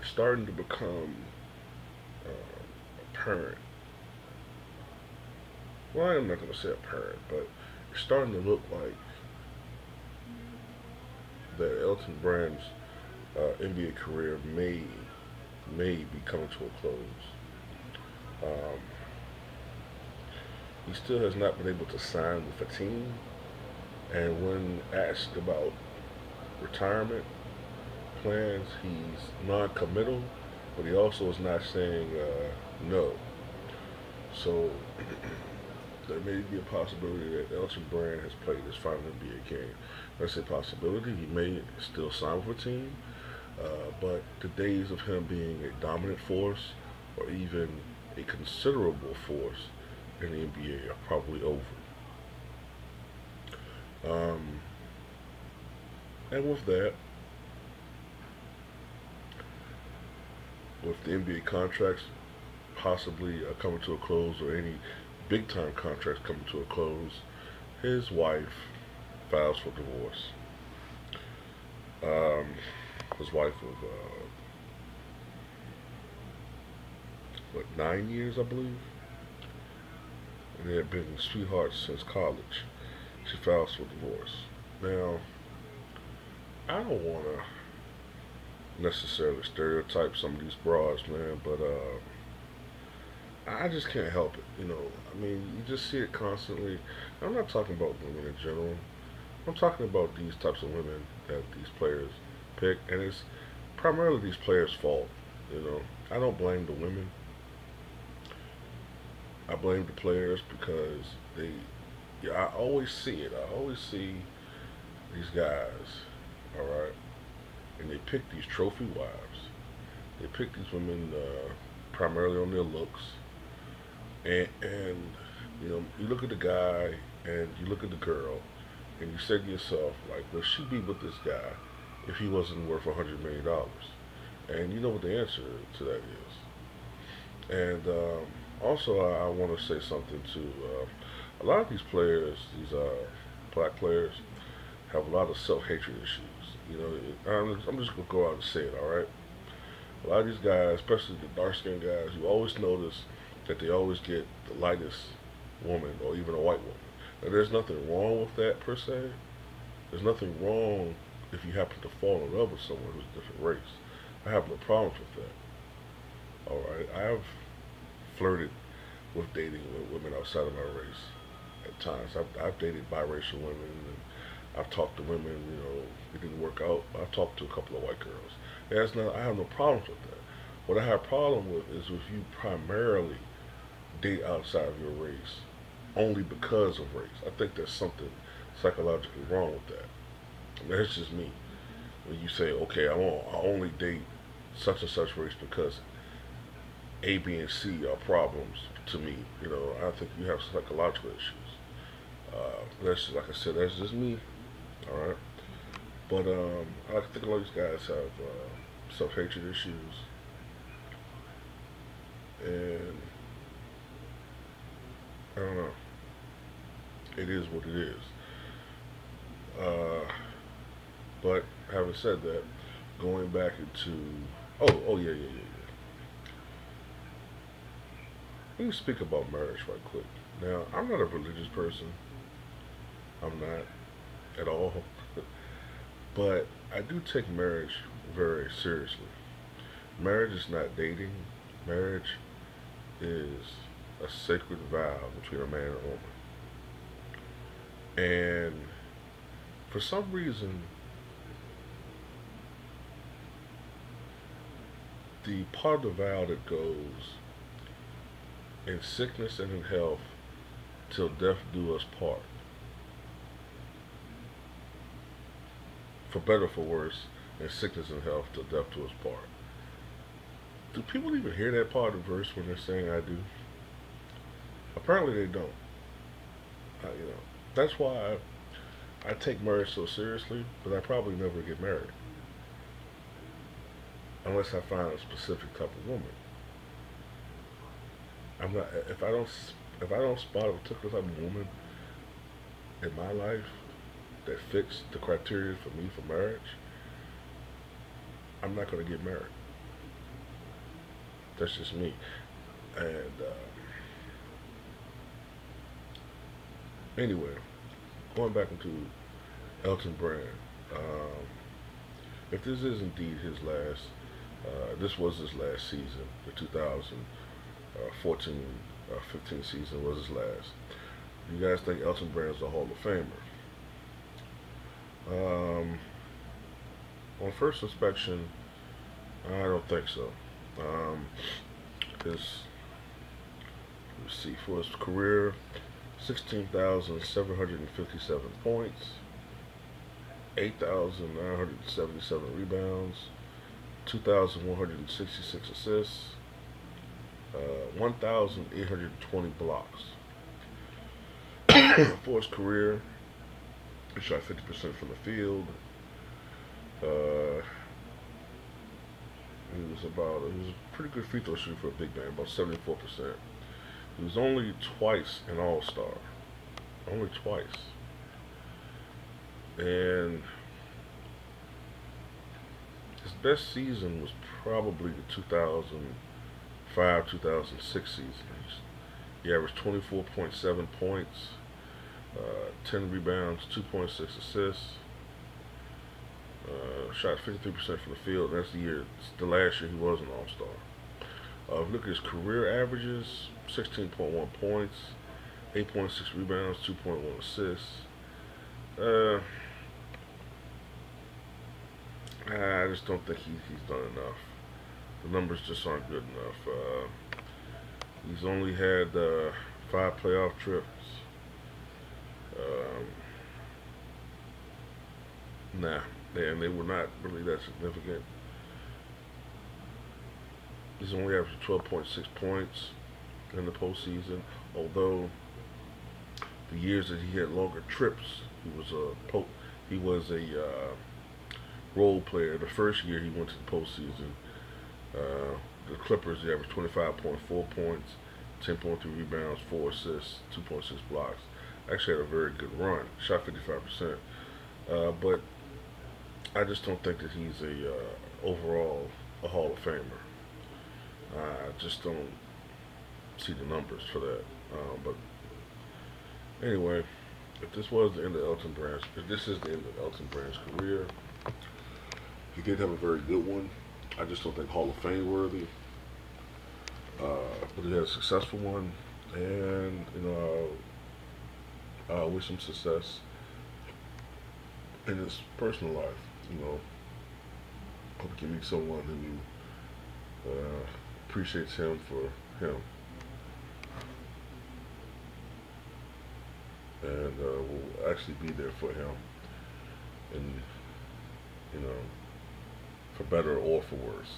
starting to become apparent. Well, I'm not going to say apparent, but it's starting to look like that Elton Brand's NBA career may be coming to a close. Um, he still has not been able to sign with a team, and when asked about retirement plans, he's non-committal, but he also is not saying no. So there may be a possibility that Elton Brand has played his final NBA game. That's a possibility. He may still sign with a team, but the days of him being a dominant force or even a considerable force in the NBA are probably over. Um, and with that, with the NBA contracts possibly coming to a close or any big time contracts coming to a close, his wife files for divorce. Um, his wife of what 9 years, I believe, and they had been sweethearts since college. She files for divorce. Now, I don't want to necessarily stereotype some of these broads, man, but I just can't help it. I mean, you just see it constantly. I'm not talking about women in general. I'm talking about these types of women that these players pick, and it's primarily these players' fault. I don't blame the women. I blame the players because they. Yeah, I always see it. I always see these guys. All right, and they pick these trophy wives. They pick these women primarily on their looks, and you look at the guy and you look at the girl, and you say to yourself, like, will she be with this guy if he wasn't worth $100 million? And you know what the answer to that is. And also, I want to say something to a lot of these players, these black players, have a lot of self-hatred issues. I'm just gonna go out and say it. All right, a lot of these guys, especially the dark-skinned guys, you always notice that they always get the lightest woman or even a white woman. Now, there's nothing wrong with that per se. There's nothing wrong if you happen to fall in love with someone who's a different race. I have no problems with that. All right, I have flirted with dating with women outside of my race at times. I've dated biracial women, and I've talked to women. It didn't work out. I've talked to a couple of white girls. I have no problems with that. What I have a problem with is if you primarily date outside of your race only because of race. I think there's something psychologically wrong with that. And that's just me. When you say, okay, I only date such and such race because A, B, and C are problems to me. I think you have psychological issues. That's like I said, that's just me. All right, but I think a lot of these guys have self-hatred issues, and I don't know. It is what it is. Uh, but having said that, going back into oh yeah, yeah. Let me speak about marriage right quick. Now, I'm not a religious person. I'm not at all. But I do take marriage very seriously. Marriage is not dating. Marriage is a sacred vow between a man and a woman. And for some reason, the part of the vow that goes in sickness and in health till death do us part, for better or for worse, in sickness and health till death do us part. Do people even hear that part of the verse when they're saying I do? Apparently they don't. You know, that's why I take marriage so seriously, but I probably never get married unless I find a specific type of woman. I'm not if I don't spot a particular type of woman in my life that fits the criteria for me for marriage, I'm not going to get married. That's just me. And anyway, going back into Elton Brand. Um, if this is indeed his last, this was his last season. The 2014 15 season was his last. Do you guys think Elton Brand is a Hall of Famer? Um, on first inspection, I don't think so. Um, his let's see, for his career, 16,757 points, 8,977 rebounds, 2,166 assists, 1,820 blocks. For his career, he shot 50% from the field. Uh, he was a pretty good free throw shooter for a big man, about 74%. He was only twice an All-Star, only twice, and his best season was probably the 2005-2006 season. He averaged 24.7 points, 10 rebounds, 2.6 assists. Shot 53% from the field. That's the last year he was an All-Star. If you look at his career averages, 16.1 points, 8.6 rebounds, 2.1 assists. I just don't think he's done enough. The numbers just aren't good enough. He's only had 5 playoff trips. Um, nah, and they were not really that significant. He's only averaged 12.6 points in the postseason, although the years that he had longer trips, he was a role player. The first year he went to the postseason, the Clippers, he averaged 25.4 points, 10.3 rebounds, 4 assists, 2.6 blocks. Actually had a very good run, shot 55%. But I just don't think that he's overall a Hall of Famer. I just don't see the numbers for that. But anyway, if this was the end of if this is the end of Elton Brand's career, he did have a very good one. I just don't think Hall of Fame worthy. But he had a successful one, and I wish him success in his personal life. Hope he can meet someone who appreciates him for him, and will actually be there for him, and for better or for worse.